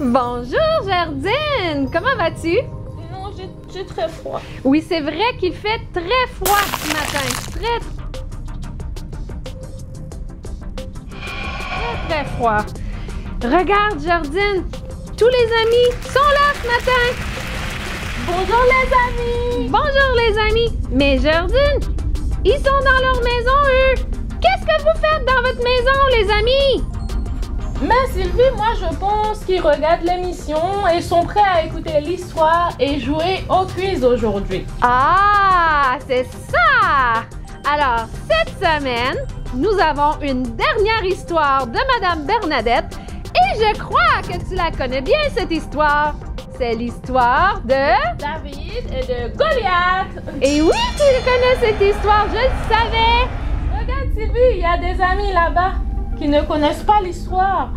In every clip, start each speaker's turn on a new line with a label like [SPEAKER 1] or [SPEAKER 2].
[SPEAKER 1] Bonjour Jardine, comment vas-tu?
[SPEAKER 2] Non, j'ai très froid.
[SPEAKER 1] Oui, c'est vrai qu'il fait très froid ce matin. Très froid. Regarde Jardine, tous les amis sont là ce matin.
[SPEAKER 2] Bonjour les amis.
[SPEAKER 1] Bonjour les amis. Mais Jardine, ils sont dans leur maison eux. Qu'est-ce que vous faites dans votre maison les amis?
[SPEAKER 2] Mais Sylvie, moi je pense qu'ils regardent l'émission et sont prêts à écouter l'histoire et jouer au quiz aujourd'hui.
[SPEAKER 1] Ah, c'est ça! Alors, cette semaine, nous avons une dernière histoire de Madame Bernadette et je crois que tu la connais bien cette histoire. C'est l'histoire de...
[SPEAKER 2] David et de Goliath.
[SPEAKER 1] Et oui, tu connais cette histoire, je le savais!
[SPEAKER 2] Regarde Sylvie, il y a des amis là-bas qui ne connaissent pas l'histoire.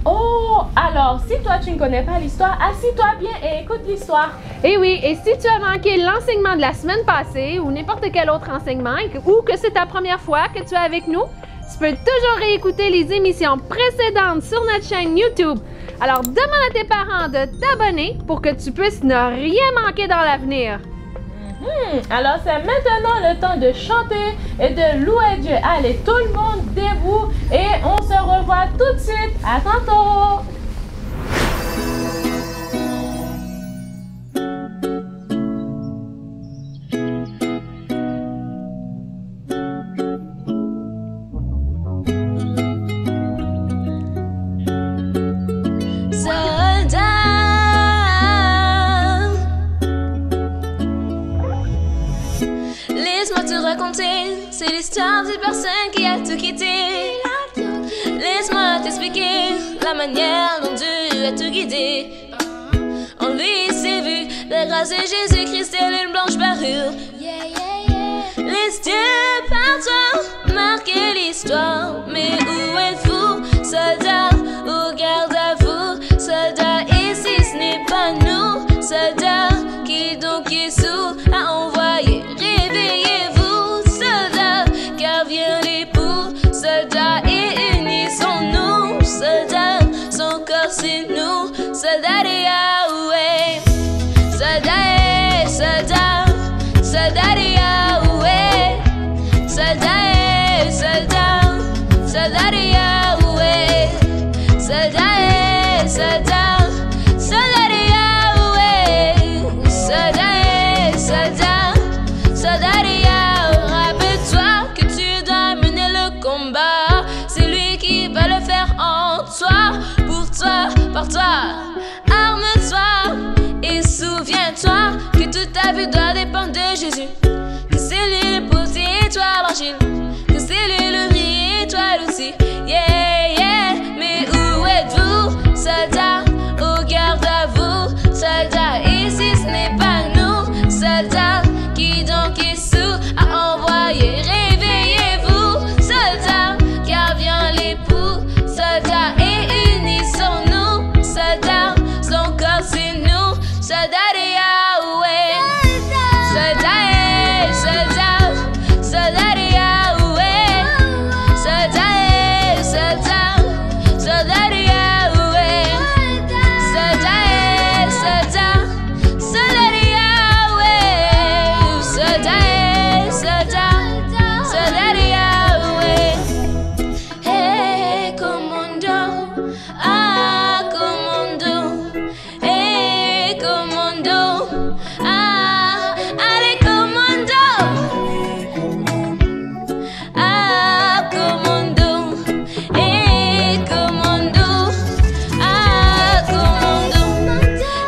[SPEAKER 2] Oh, alors si toi tu ne connais pas l'histoire, assis-toi bien et écoute l'histoire.
[SPEAKER 1] Et oui, et si tu as manqué l'enseignement de la semaine passée ou n'importe quel autre enseignement ou que c'est ta première fois que tu es avec nous, tu peux toujours réécouter les émissions précédentes sur notre chaîne YouTube. Alors demande à tes parents de t'abonner pour que tu puisses ne rien manquer dans l'avenir.
[SPEAKER 2] Alors c'est maintenant le temps de chanter et de louer Dieu. Allez, tout le monde debout et on se revoit tout de suite. À tantôt.
[SPEAKER 3] C'est l'histoire d'une personne qui a tout quitté. Laisse-moi t'expliquer la manière dont Dieu a tout guidé. En lui s'est vu la grâce de Jésus-Christ et une blanche parure. Laisse Dieu par toi marquer l'histoire. Mais où êtes-vous, soldats, au garde à vous, soldats, ici ce n'est pas nous, soldats, qui donc Jésus a envoyé. Réveillez-vous, soldats, car vient l'époux, soldats, et unissons-nous, soldats, son corps c'est nous, soldats de Yahweh, soldats, soldats, soldats de Yahweh, soldats, soldats, soldats de Yahweh, soldats, soldats, soldats de Yahweh, soldats, soldats, soldats de Yahweh. Rappelle-toi que tu dois mener le combat. C'est lui qui va le faire en toi, pour toi, par toi. Arme-toi et souviens-toi que toute ta vie doit dépendre de Jésus. Que c'est lui le potier et toi l'argile. Que c'est lui le riz et toi l'outil. Yeah, yeah. Mais où êtes-vous, soldats? Au garde à vous, soldats. Ici ce n'est pas nous, soldats. Qui donc Jésus a envoyé? Réveillez-vous, soldats, car vient l'époux, soldats, et unissons-nous, soldats, son corps c'est nous, soldats de Yahweh, soldats, soldats, soldats de Yahweh, soldats, soldats, soldats de Yahweh, soldats, soldats, soldats de Yahweh, soldats, soldats, soldats de Yahweh. Hey, commando, ah, commando, hey, commando, ah, allez, commando, ah, commando, hey, commando, ah, commando,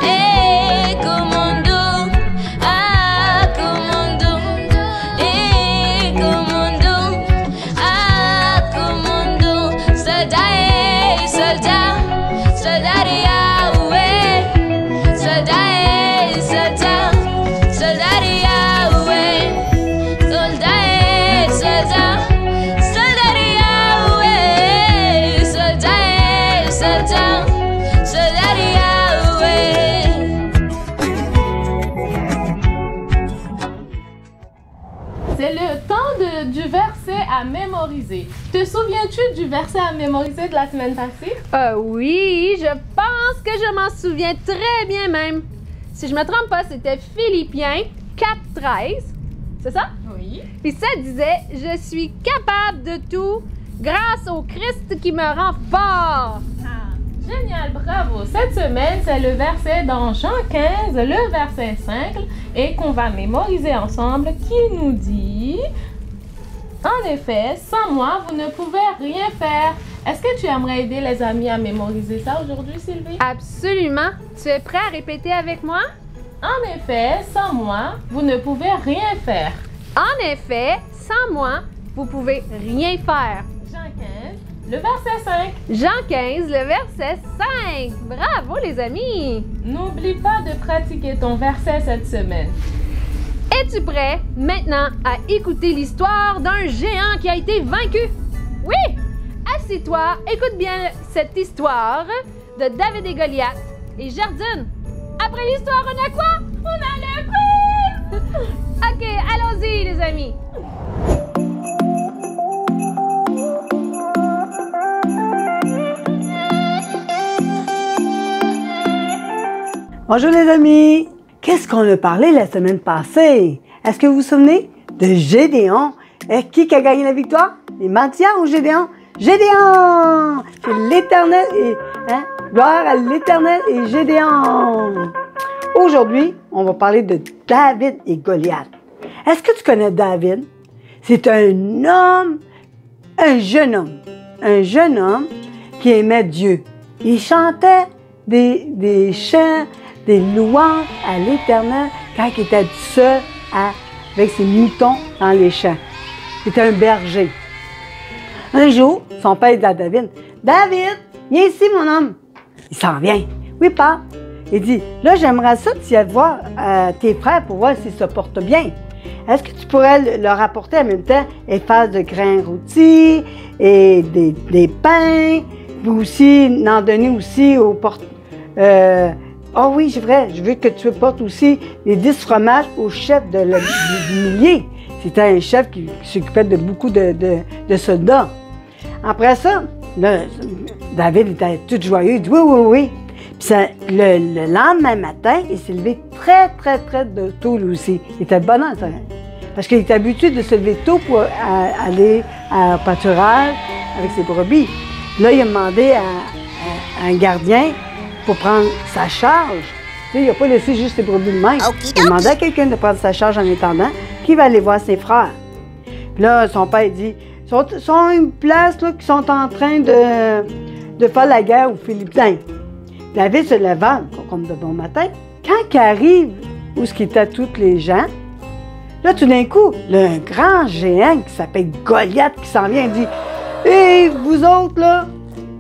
[SPEAKER 3] hey, commando, ah, commando, hey, commando, ah, commando, soldats, soldats, soldats de Yahweh, soldats, soldats, soldats de Yahweh, soldats, soldats, soldats de Yahweh, soldats, soldats, soldats de Yahweh.
[SPEAKER 2] C'est le temps du verset à mémoriser. Te souviens-tu du verset à mémoriser de la semaine passée?
[SPEAKER 1] Oui, je pense que je m'en souviens très bien même. Si je me trompe pas, c'était Philippiens 4:13. C'est ça?
[SPEAKER 2] Oui.
[SPEAKER 1] Puis ça disait, je suis capable de tout grâce au Christ qui me rend fort.
[SPEAKER 2] Génial, bravo! Cette semaine, c'est le verset dans Jean 15, le verset 5, et qu'on va mémoriser ensemble, qui nous dit « En effet, sans moi, vous ne pouvez rien faire. » Est-ce que tu aimerais aider les amis à mémoriser ça aujourd'hui, Sylvie?
[SPEAKER 1] Absolument. Tu es prêt à répéter avec moi?
[SPEAKER 2] En effet, sans moi, vous ne pouvez rien faire.
[SPEAKER 1] En effet, sans moi, vous pouvez rien faire.
[SPEAKER 2] Jean 15, le verset 5.
[SPEAKER 1] Jean 15, le verset 5. Bravo les amis!
[SPEAKER 2] N'oublie pas de pratiquer ton verset cette semaine.
[SPEAKER 1] Es-tu prêt maintenant à écouter l'histoire d'un géant qui a été vaincu? Oui! Assieds-toi, écoute bien cette histoire de David et Goliath. Et Jardine, après l'histoire, on a quoi? On a le quiz! OK, allons-y les amis!
[SPEAKER 4] Bonjour les amis! Qu'est-ce qu'on a parlé la semaine passée? Est-ce que vous vous souvenez de Gédéon? Et qui a gagné la victoire? Les Madians ou Gédéon? Gédéon! C'est l'Éternel et... Gloire à l'Éternel et Gédéon! Aujourd'hui, on va parler de David et Goliath. Est-ce que tu connais David? C'est un homme, un jeune homme qui aimait Dieu. Il chantait des chants, des louanges à l'Éternel quand il était seul avec ses moutons dans les champs. C'était un berger. Un jour, son père dit à David, « David, viens ici, mon homme. » Il s'en vient. « Oui, papa. » Il dit, « Là, j'aimerais ça, tu ailles voir tes frères pour voir s'ils se portent bien. Est-ce que tu pourrais leur apporter en même temps des phases de grains rôtis et des pains, puis aussi, en donner aussi aux portes... Ah oui, c'est vrai, je veux que tu portes aussi les 10 fromages au chef du millier. » C'était un chef qui s'occupait de beaucoup de soldats. Après ça, là, David était tout joyeux, il dit « Oui, oui, oui. » Puis le lendemain matin, il s'est levé très tôt lui aussi. Il était de bonne heure, parce qu'il était habitué de se lever tôt pour aller à pâturage avec ses brebis. Là, il a demandé à un gardien pour prendre sa charge. Tu sais, il n'a pas laissé juste ses brebis de même. Il a demandé à quelqu'un de prendre sa charge en attendant, qui va aller voir ses frères. Puis là, son père dit, ils sont à une place là, qui sont en train de faire la guerre aux Philippiens. David se levant, comme de bon matin, quand il arrive où étaient tous les gens, là, tout d'un coup, là, un grand géant qui s'appelle Goliath qui s'en vient et dit, « Hé, vous autres, là,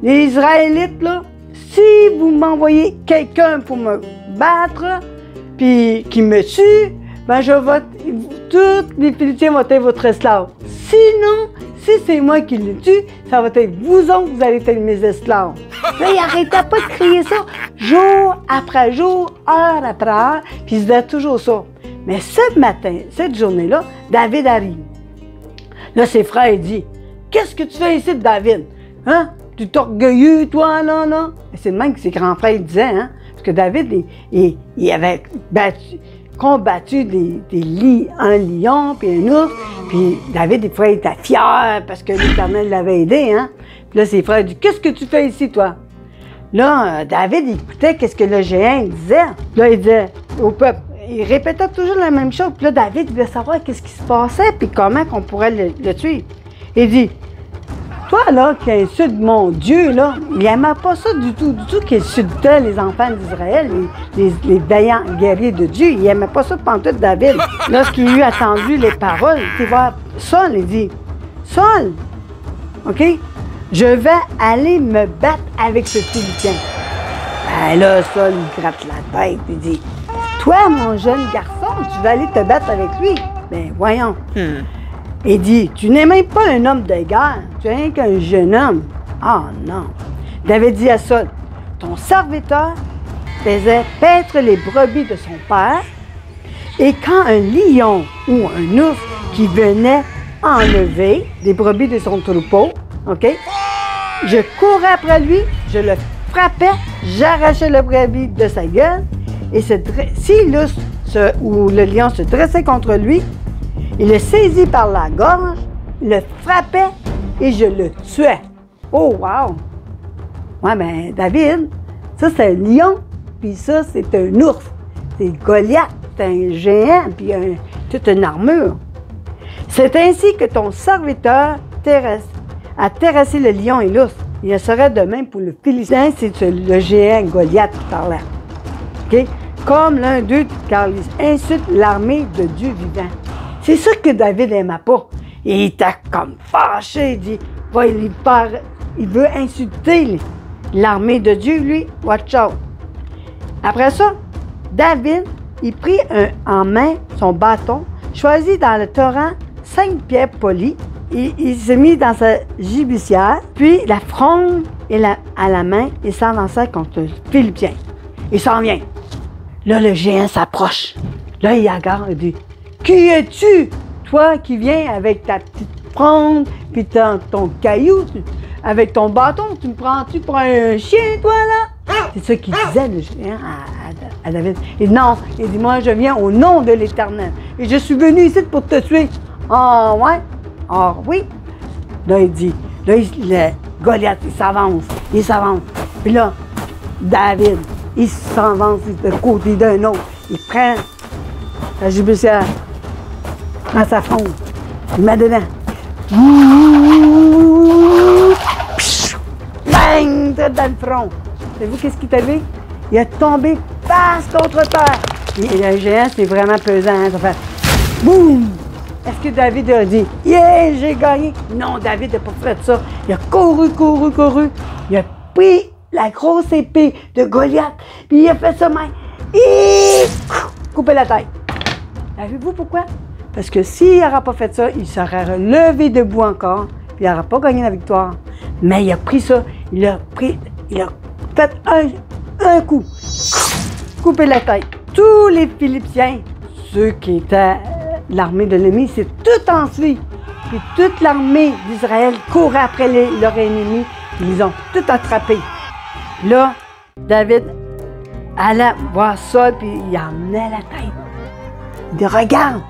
[SPEAKER 4] les Israélites, là, si vous m'envoyez quelqu'un pour me battre, puis qui me tue, ben tous les Philippiens vont être votre esclave. Sinon, si c'est moi qui le tue, ça va être vous autres, vous allez être mes esclaves. » Là, il n'arrêtait pas de crier ça, jour après jour, heure après heure, puis il se disait toujours ça. Mais ce matin, cette journée-là, David arrive. Là, ses frères disent, « Qu'est-ce que tu fais ici, David? Hein? Tu es orgueilleux, toi, là, là? » C'est le même que ses grands frères disaient, hein? Parce que David, il avait combattu un lion, puis un ours, puis David, des fois, il était fier parce que l'Éternel l'avait aidé, hein? Puis là, ses frères disent, « Qu'est-ce que tu fais ici, toi? » Là, David écoutait qu'est-ce que le géant disait. Là, il disait au peuple, il répétait toujours la même chose. Puis là, David voulait savoir qu'est-ce qui se passait, puis comment on pourrait le tuer. Il dit, toi, là, qui insulte mon Dieu, là, il n'aimait pas ça du tout qu'il insultait les enfants d'Israël, les vaillants guerriers de Dieu. Il n'aimait pas ça pantoute, David. Lorsqu'il eut entendu les paroles, il va Saul, il dit, Saul, OK, je vais aller me battre avec ce Philistin. Ben là, Saul, il gratte la tête, il dit, toi, mon jeune garçon, tu vas aller te battre avec lui. Ben, voyons. Il dit, tu n'es même pas un homme de guerre, tu es rien qu'un jeune homme. Ah non. David dit à Saul, ton serviteur faisait paître les brebis de son père, et quand un lion ou un ours qui venait enlevé des brebis de son troupeau, OK? Je courais après lui, je le frappais, j'arrachais le brebis de sa gueule, et si l'ours ou le lion se dressait contre lui, il le saisit par la gorge, le frappait et je le tuais. Oh, wow! Ouais, ben, David, ça, c'est un lion, puis ça, c'est un ours. C'est Goliath, c'est un géant, puis toute une armure. C'est ainsi que ton serviteur a terrassé le lion et l'ours. Il serait de même pour le Philistin, c'est le géant Goliath qui parlait. OK? Comme l'un d'eux, car il insulte l'armée de Dieu vivant. C'est ça que David n'aimait pas. Il était comme fâché, il dit, il veut insulter l'armée de Dieu, lui, watch out. Après ça, David, il prit en main son bâton, choisit dans le torrent 5 pierres polies, et il s'est mis dans sa gibissière, puis la fronde à la main, il s'avança contre le Philistien. Il s'en vient. Là, le géant s'approche. Là, il regarde et dit, « Qui es-tu, toi qui viens avec ta petite fronde, puis ton caillou, avec ton bâton, tu me prends-tu pour un chien, toi, là? » C'est ça qu'il disait, le géant, à David. Il dit, « Non, il dit, moi, je viens au nom de l'Éternel, et je suis venu ici pour te tuer. » Ah, ouais? Ah, oui? Là, il dit, là, Goliath, il s'avance. Puis là, David, il s'avance de côté d'un autre. Il prend la gibissière dans sa fronde. Il met dedans. Bang! Dans le front. Savez-vous qu'est-ce qui est arrivé? Il a tombé face contre terre. Et le géant, c'est vraiment pesant. Hein? Ça fait boum! Est-ce que David a dit « Yeah, j'ai gagné » Non, David n'a pas fait ça. Il a couru. Il a pris la grosse épée de Goliath, puis il a fait ça même. Et coupé la tête. Savez-vous pourquoi? Parce que s'il n'aurait pas fait ça, il serait relevé debout encore, puis il n'aurait pas gagné la victoire. Mais il a pris ça, il a fait un coup. Coupé la tête. Tous les Philistins, ceux qui étaient l'armée de l'ennemi, c'est tout enfui. Puis toute l'armée d'Israël courait après leur ennemi. Ils les ont tout attrapés. Là, David allait voir Saul, puis il emmenait la tête. Il dit, regarde,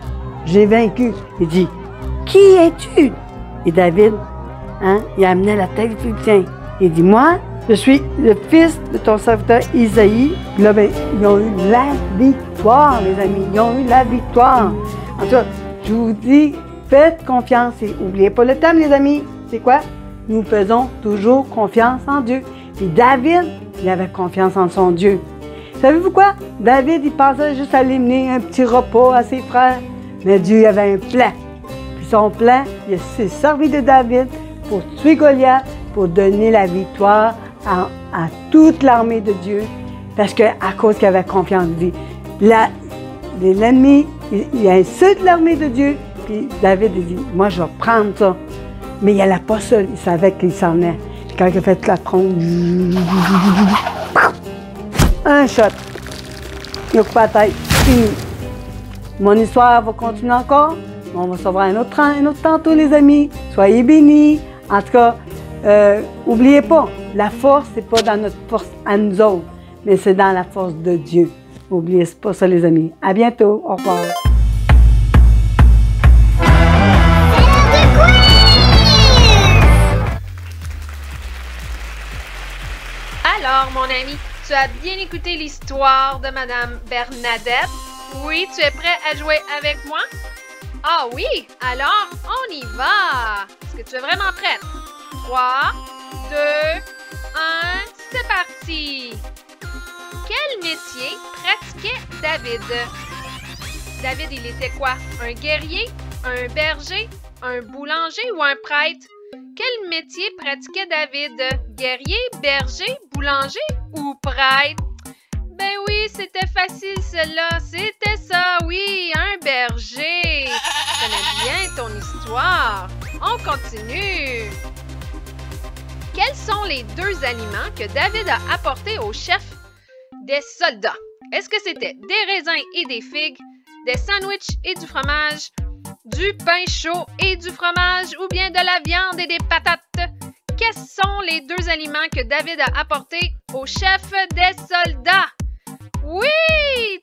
[SPEAKER 4] j'ai vaincu. Il dit, qui es-tu? Et David, il amenait la tête du Philistin. Il dit, moi, je suis le fils de ton serviteur Isaïe. Puis là, ben, ils ont eu la victoire, les amis. Ils ont eu la victoire. En tout cas, je vous dis, faites confiance et n'oubliez pas le thème, les amis. C'est quoi? Nous faisons toujours confiance en Dieu. Puis David, il avait confiance en son Dieu. Savez-vous quoi? David, il pensait juste aller mener un petit repas à ses frères. Mais Dieu avait un plan. Puis son plan, il s'est servi de David pour tuer Goliath, pour donner la victoire à toute l'armée de Dieu. Parce qu'à cause qu'il avait confiance en Dieu. L'ennemi, il insulte l'armée de Dieu. Puis David, il dit, moi, je vais prendre ça. Mais il n'allait pas seul. Il savait qu'il s'en est. Puis quand il a fait la tronche, un shot. Il a coupé la tête. Fini. Mon histoire va continuer encore. On va se voir un autre tantôt, les amis. Soyez bénis. En tout cas, n'oubliez pas, la force, c'est pas dans notre force à nous autres, mais c'est dans la force de Dieu. N'oubliez pas ça, les amis. À bientôt. Au revoir.
[SPEAKER 1] Alors, mon ami, tu as bien écouté l'histoire de Madame Bernadette? Oui, tu es prêt à jouer avec moi? Ah oui, alors on y va! Est-ce que tu es vraiment prête? 3, 2, 1, c'est parti! Quel métier pratiquait David? David, il était quoi? Un guerrier? Un berger? Un boulanger ou un prêtre? Quel métier pratiquait David? Guerrier, berger, boulanger ou prêtre? Ben oui, c'était facile celle-là. C'était ça, oui, un berger. Je connais bien ton histoire. On continue. Quels sont les 2 aliments que David a apportés au chef des soldats? Est-ce que c'était des raisins et des figues, des sandwichs et du fromage, du pain chaud et du fromage ou bien de la viande et des patates? Quels sont les deux aliments que David a apportés au chef des soldats? Oui,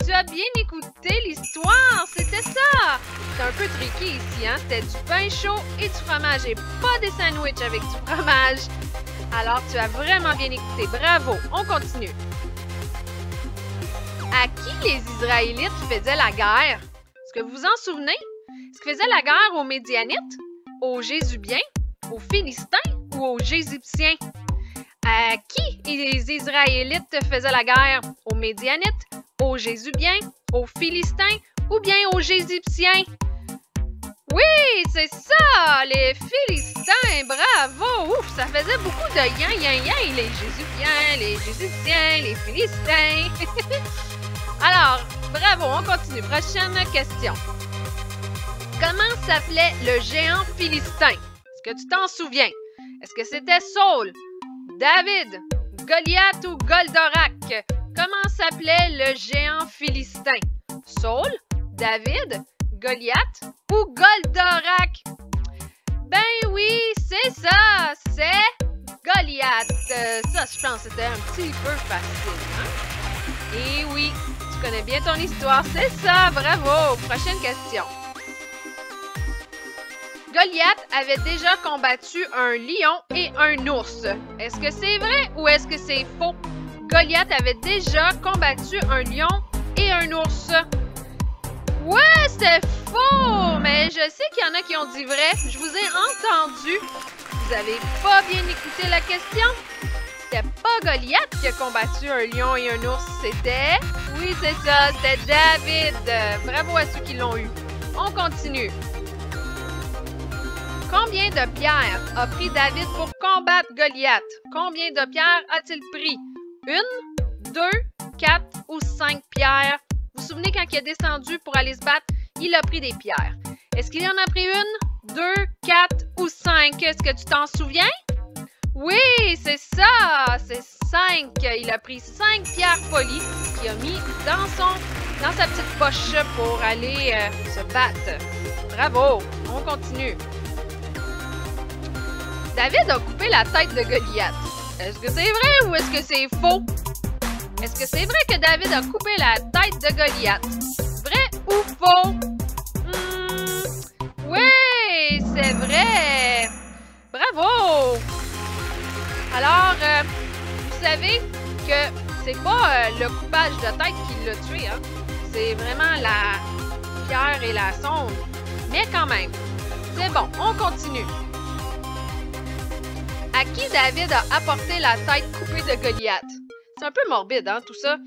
[SPEAKER 1] tu as bien écouté l'histoire, c'était ça! C'est un peu tricky ici, hein? C'était du pain chaud et du fromage et pas des sandwichs avec du fromage. Alors, tu as vraiment bien écouté. Bravo, on continue. À qui les Israélites faisaient la guerre? Est-ce que vous vous en souvenez? Est-ce qu'ils faisaient la guerre aux Médianites, aux Jésubiens, aux Philistins ou aux Égyptiens? À qui les Israélites faisaient la guerre? Aux Médianites, aux Jésubiens, aux Philistins ou bien aux Égyptiens? Oui, c'est ça, les Philistins, bravo! Ouf, ça faisait beaucoup de yin, les Jésubiens, les Égyptiens, les Philistins. Alors, bravo, on continue. Prochaine question. Comment s'appelait le géant philistin? Est-ce que tu t'en souviens? Est-ce que c'était Saul, David, Goliath ou Goldorak? Comment s'appelait le géant philistin? Saul, David, Goliath ou Goldorak? Ben oui, c'est ça, c'est Goliath. Ça, je pense que c'était un petit peu facile, hein? Et oui, tu connais bien ton histoire, c'est ça, bravo! Prochaine question. Goliath avait déjà combattu un lion et un ours. Est-ce que c'est vrai ou est-ce que c'est faux? Goliath avait déjà combattu un lion et un ours. Ouais, c'est faux! Mais je sais qu'il y en a qui ont dit vrai. Je vous ai entendu. Vous avez pas bien écouté la question? C'était pas Goliath qui a combattu un lion et un ours, c'était... Oui, c'est ça, c'était David. Bravo à ceux qui l'ont eu. On continue. Combien de pierres a pris David pour combattre Goliath? Combien de pierres a-t-il pris? 1, 2, 4 ou 5 pierres? Vous vous souvenez quand il est descendu pour aller se battre, il a pris des pierres. Est-ce qu'il en a pris 1, 2, 4 ou 5? Est-ce que tu t'en souviens? Oui, c'est ça! C'est 5. Il a pris 5 pierres polies qu'il a mis dans sa petite poche pour aller se battre. Bravo! On continue. David a coupé la tête de Goliath. Est-ce que c'est vrai ou est-ce que c'est faux? Est-ce que c'est vrai que David a coupé la tête de Goliath? Vrai ou faux? Oui, c'est vrai! Bravo! Alors, vous savez que c'est pas le coupage de tête qui l'a tué, hein? C'est vraiment la pierre et la sonde. Mais quand même, c'est bon, on continue. À qui David a apporté la tête coupée de Goliath? C'est un peu morbide, hein, tout ça.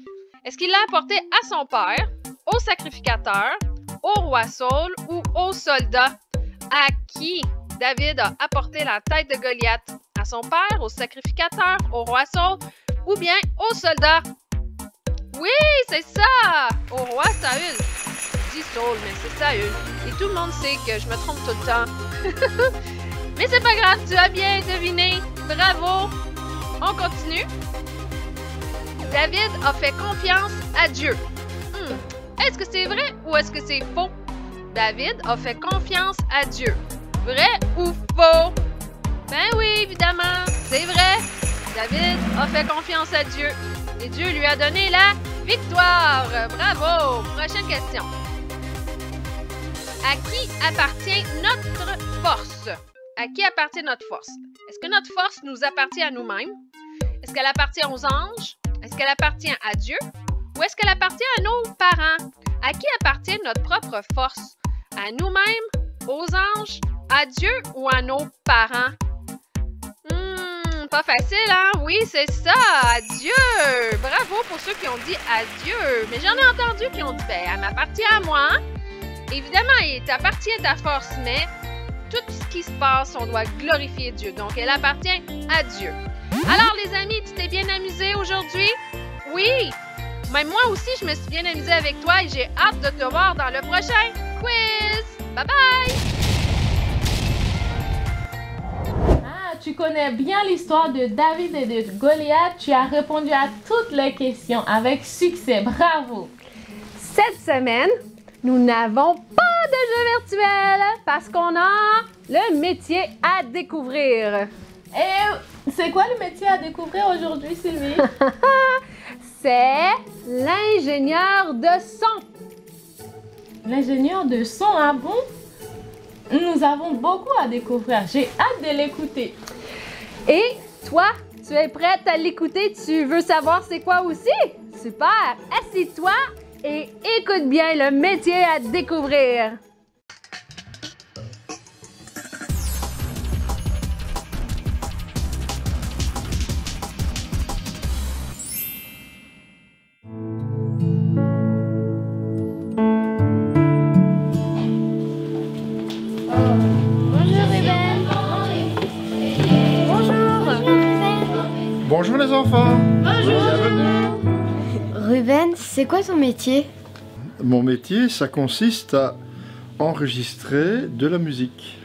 [SPEAKER 1] Est-ce qu'il l'a apporté à son père, au sacrificateur, au roi Saul ou aux soldats? À qui David a apporté la tête de Goliath? À son père, au sacrificateur, au roi Saul ou bien aux soldats? Oui, c'est ça! Au roi Saül. Je dis Saul, mais c'est Saül. Et tout le monde sait que je me trompe tout le temps. Mais c'est pas grave, tu as bien deviné. Bravo! On continue. David a fait confiance à Dieu. Est-ce que c'est vrai ou est-ce que c'est faux? David a fait confiance à Dieu. Vrai ou faux? Ben oui, évidemment, c'est vrai. David a fait confiance à Dieu. Et Dieu lui a donné la victoire. Bravo! Prochaine question. À qui appartient notre force? À qui appartient notre force? Est-ce que notre force nous appartient à nous-mêmes? Est-ce qu'elle appartient aux anges? Est-ce qu'elle appartient à Dieu? Ou est-ce qu'elle appartient à nos parents? À qui appartient notre propre force? À nous-mêmes, aux anges, à Dieu ou à nos parents? Pas facile, hein? Oui, c'est ça, à Dieu! Bravo pour ceux qui ont dit à Dieu. Mais j'en ai entendu qui ont dit, ben, elle m'appartient à moi. Évidemment, il t'appartient ta force, mais tout ce qui se passe, on doit glorifier Dieu. Donc, elle appartient à Dieu. Alors, les amis, tu t'es bien amusé aujourd'hui? Oui! Mais moi aussi, je me suis bien amusée avec toi et j'ai hâte de te voir dans le prochain quiz! Bye bye!
[SPEAKER 2] Ah, tu connais bien l'histoire de David et de Goliath. Tu as répondu à toutes les questions avec succès. Bravo!
[SPEAKER 1] Cette semaine, nous n'avons pas de jeu virtuel parce qu'on a le métier à découvrir.
[SPEAKER 2] Et c'est quoi le métier à découvrir aujourd'hui, Sylvie?
[SPEAKER 1] C'est l'ingénieur de son.
[SPEAKER 2] L'ingénieur de son, ah bon? Nous avons beaucoup à découvrir. J'ai hâte de l'écouter.
[SPEAKER 1] Et toi, tu es prête à l'écouter? Tu veux savoir c'est quoi aussi? Super! Assieds-toi et écoute bien le métier à découvrir.
[SPEAKER 5] Bonjour les enfants. Bonjour. Bienvenue.
[SPEAKER 6] Ruben, c'est quoi ton métier?
[SPEAKER 5] Mon métier, ça consiste à enregistrer de la musique.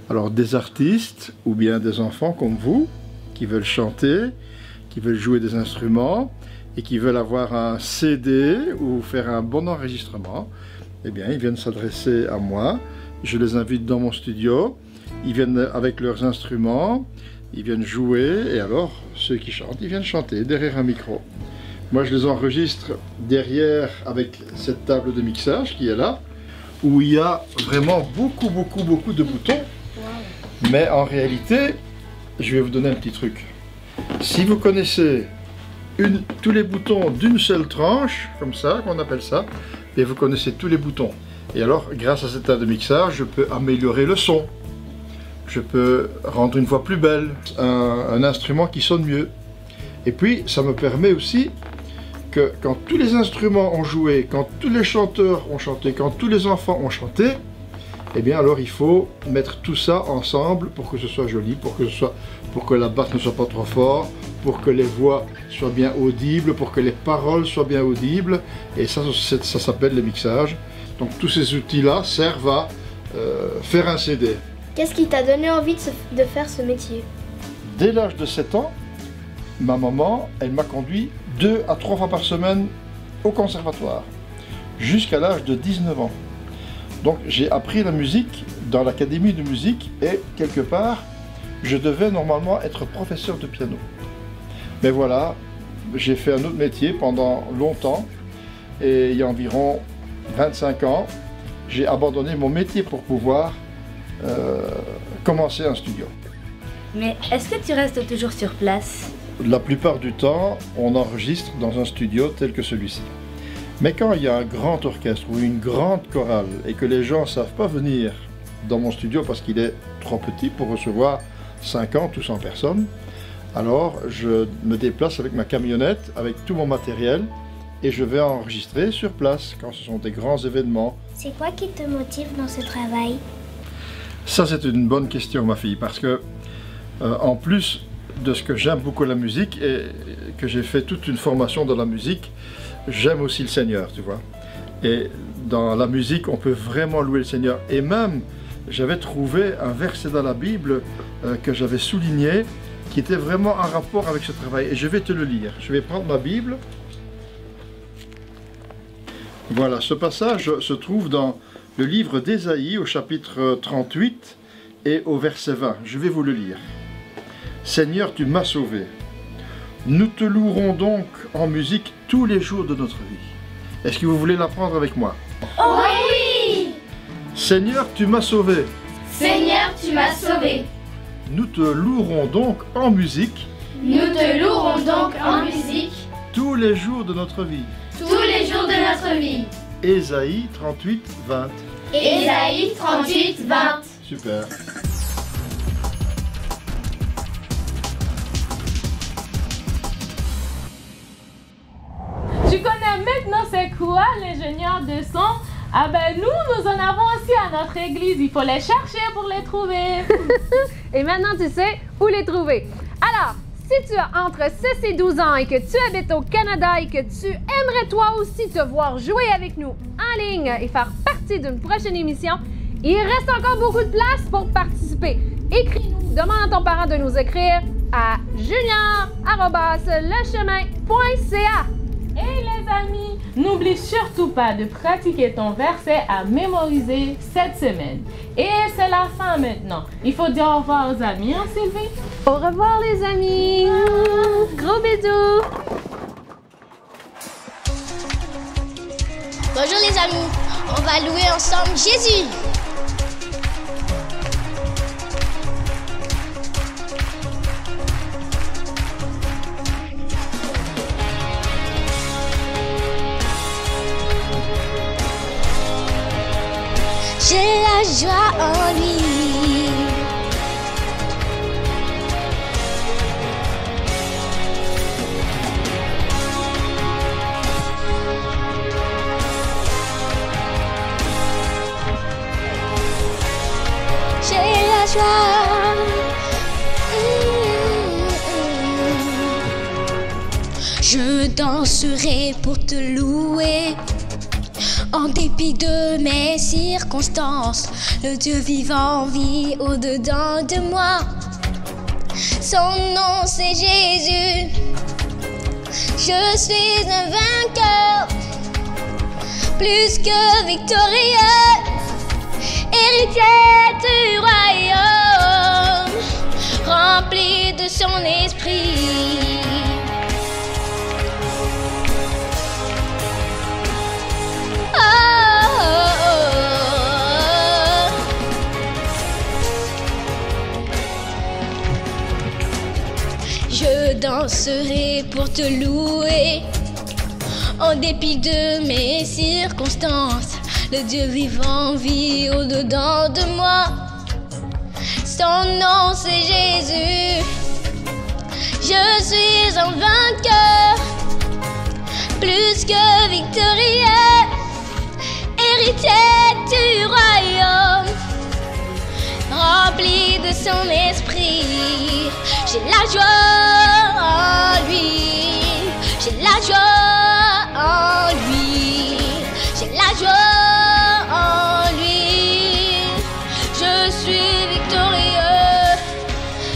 [SPEAKER 5] Alors des artistes ou bien des enfants comme vous qui veulent chanter, qui veulent jouer des instruments et qui veulent avoir un CD ou faire un bon enregistrement, eh bien ils viennent s'adresser à moi. Je les invite dans mon studio, ils viennent avec leurs instruments. Ils viennent jouer et alors ceux qui chantent, ils viennent chanter derrière un micro. Moi je les enregistre derrière avec cette table de mixage qui est là, où il y a vraiment beaucoup de boutons. Mais en réalité, je vais vous donner un petit truc. Si vous connaissez tous les boutons d'une seule tranche, comme ça, qu'on appelle ça, et vous connaissez tous les boutons. Et alors, grâce à cette table de mixage, je peux améliorer le son. Je peux rendre une voix plus belle, un instrument qui sonne mieux. Et puis, ça me permet aussi que quand tous les instruments ont joué, quand tous les chanteurs ont chanté, quand tous les enfants ont chanté, eh bien alors il faut mettre tout ça ensemble pour que ce soit joli, pour que la basse ne soit pas trop forte, pour que les voix soient bien audibles, pour que les paroles soient bien audibles. Et ça s'appelle le mixage. Donc tous ces outils-là servent à faire un CD.
[SPEAKER 6] Qu'est-ce qui t'a donné envie de faire ce métier?
[SPEAKER 5] Dès l'âge de 7 ans, ma maman, elle m'a conduit 2 à 3 fois par semaine au conservatoire, jusqu'à l'âge de 19 ans. Donc j'ai appris la musique dans l'académie de musique et quelque part, je devais normalement être professeur de piano. Mais voilà, j'ai fait un autre métier pendant longtemps et il y a environ 25 ans, j'ai abandonné mon métier pour pouvoir commencer un studio.
[SPEAKER 6] Mais est-ce que tu restes toujours sur place?
[SPEAKER 5] La plupart du temps, on enregistre dans un studio tel que celui-ci. Mais quand il y a un grand orchestre ou une grande chorale et que les gens ne savent pas venir dans mon studio parce qu'il est trop petit pour recevoir 50 ou 100 personnes, alors je me déplace avec ma camionnette, avec tout mon matériel et je vais enregistrer sur place quand ce sont des grands événements.
[SPEAKER 6] C'est quoi qui te motive dans ce travail?
[SPEAKER 5] Ça, c'est une bonne question, ma fille, parce que en plus de ce que j'aime beaucoup la musique et que j'ai fait toute une formation dans la musique, j'aime aussi le Seigneur, tu vois. Et dans la musique, on peut vraiment louer le Seigneur. Et même, j'avais trouvé un verset dans la Bible que j'avais souligné, qui était vraiment en rapport avec ce travail. Et je vais te le lire. Je vais prendre ma Bible. Voilà, ce passage se trouve dans le livre d'Ésaïe au chapitre 38 et au verset 20. Je vais vous le lire. Seigneur, tu m'as sauvé. Nous te louerons donc en musique tous les jours de notre vie. Est-ce que vous voulez l'apprendre avec moi?
[SPEAKER 7] Oh oui!
[SPEAKER 5] Seigneur, tu m'as sauvé.
[SPEAKER 7] Seigneur, tu m'as sauvé.
[SPEAKER 5] Nous te louerons donc en musique.
[SPEAKER 7] Nous te louerons donc en musique.
[SPEAKER 5] Tous les jours de notre vie.
[SPEAKER 7] Tous les jours de notre vie.
[SPEAKER 5] Ésaïe 38, 20.
[SPEAKER 7] Ésaïe 38, 20.
[SPEAKER 5] Super.
[SPEAKER 2] Tu connais maintenant c'est quoi l'ingénieur de son? Ah ben nous en avons aussi à notre église. Il faut les chercher pour les trouver.
[SPEAKER 1] Et maintenant, tu sais où les trouver. Alors, si tu as entre 6 et 12 ans et que tu habites au Canada et que tu aimerais toi aussi te voir jouer avec nous en ligne et faire partie d'une prochaine émission, il reste encore beaucoup de place pour participer. Écris-nous, demande à ton parent de nous écrire à julien@lechemin.ca.
[SPEAKER 2] Et les amis, n'oublie surtout pas de pratiquer ton verset à mémoriser cette semaine. Et c'est la fin maintenant. Il faut dire au revoir aux amis, hein, Sylvie?
[SPEAKER 1] Au revoir les amis. Gros bisous.
[SPEAKER 3] Bonjour les amis, on va louer ensemble Jésus. J'ai la joie en lui. J'ai la joie. Je danserai pour te louer. En dépit de mes circonstances, le Dieu vivant vit au-dedans de moi. Son nom c'est Jésus. Je suis un vainqueur, plus que victorieux, héritier du royaume, rempli de son esprit. Je danserai pour te louer, en dépit de mes circonstances. Le Dieu vivant vit au-dedans de moi. Son nom c'est Jésus. Je suis un vainqueur, plus que victorieux, héritier du royaume, rempli de son esprit. J'ai la joie en lui, j'ai la joie en lui, j'ai la joie en lui. Je suis victorieux,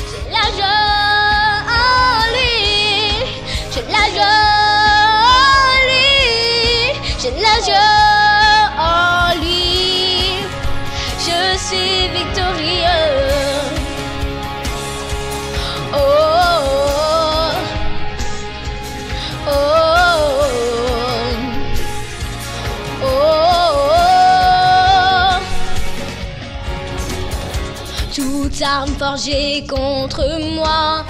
[SPEAKER 3] j'ai la joie en lui, j'ai la joie en lui, j'ai la joie en lui. Je suis victorieux. Toute arme forgée contre moi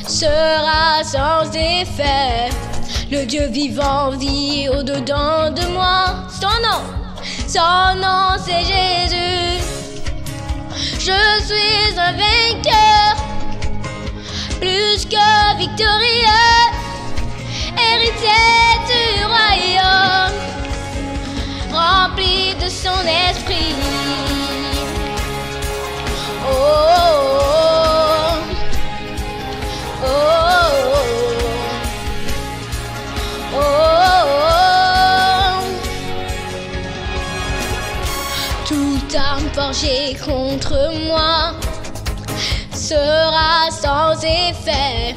[SPEAKER 3] sera sans effet. Le Dieu vivant vit au-dedans de moi. Son nom c'est Jésus. Je suis un vainqueur, plus que victorieux, héritier du royaume, rempli de son esprit. Oh, oh, oh, oh, oh, oh. Toute arme forgée contre moi sera sans effet.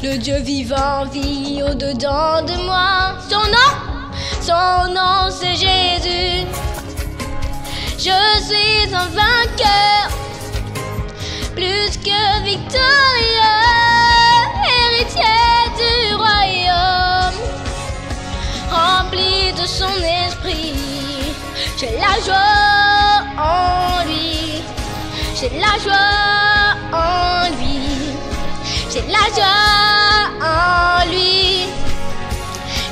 [SPEAKER 3] Le Dieu vivant vit au-dedans de moi. Son nom c'est Jésus. Je suis un vainqueur, plus que victorieux, héritier du royaume, rempli de son esprit. J'ai la joie en lui, j'ai la joie en lui, j'ai la joie en lui.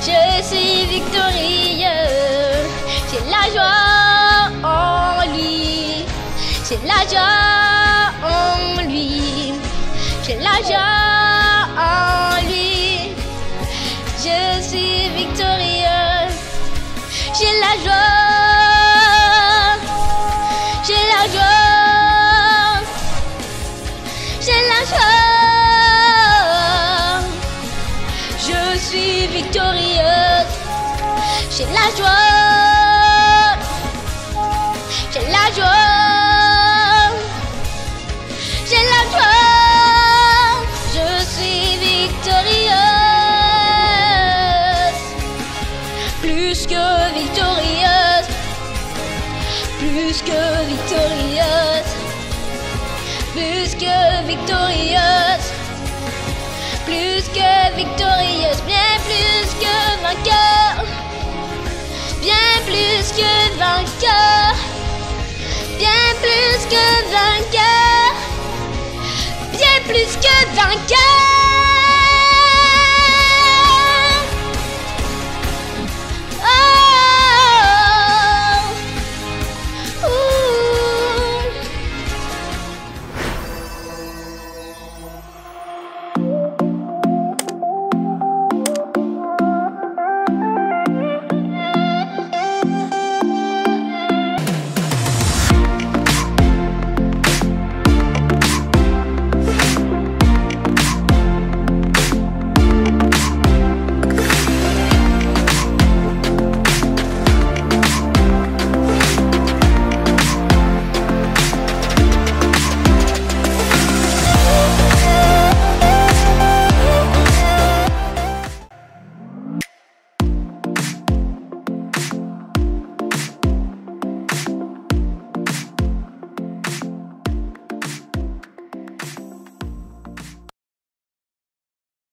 [SPEAKER 3] Je suis victorieux, j'ai la joie en lui, j'ai la joie en lui, j'ai la joie en lui. Je suis victorieux, j'ai la joie, j'ai la joie, j'ai la joie. Je suis victorieuse, j'ai la joie, j'ai la joie, j'ai la joie. Je suis victorieuse. plus que victorieuse, plus que victorieuse, plus que victorieuse, bien plus que vainqueur, bien plus que vainqueur, bien plus que vainqueur, bien plus que vainqueur.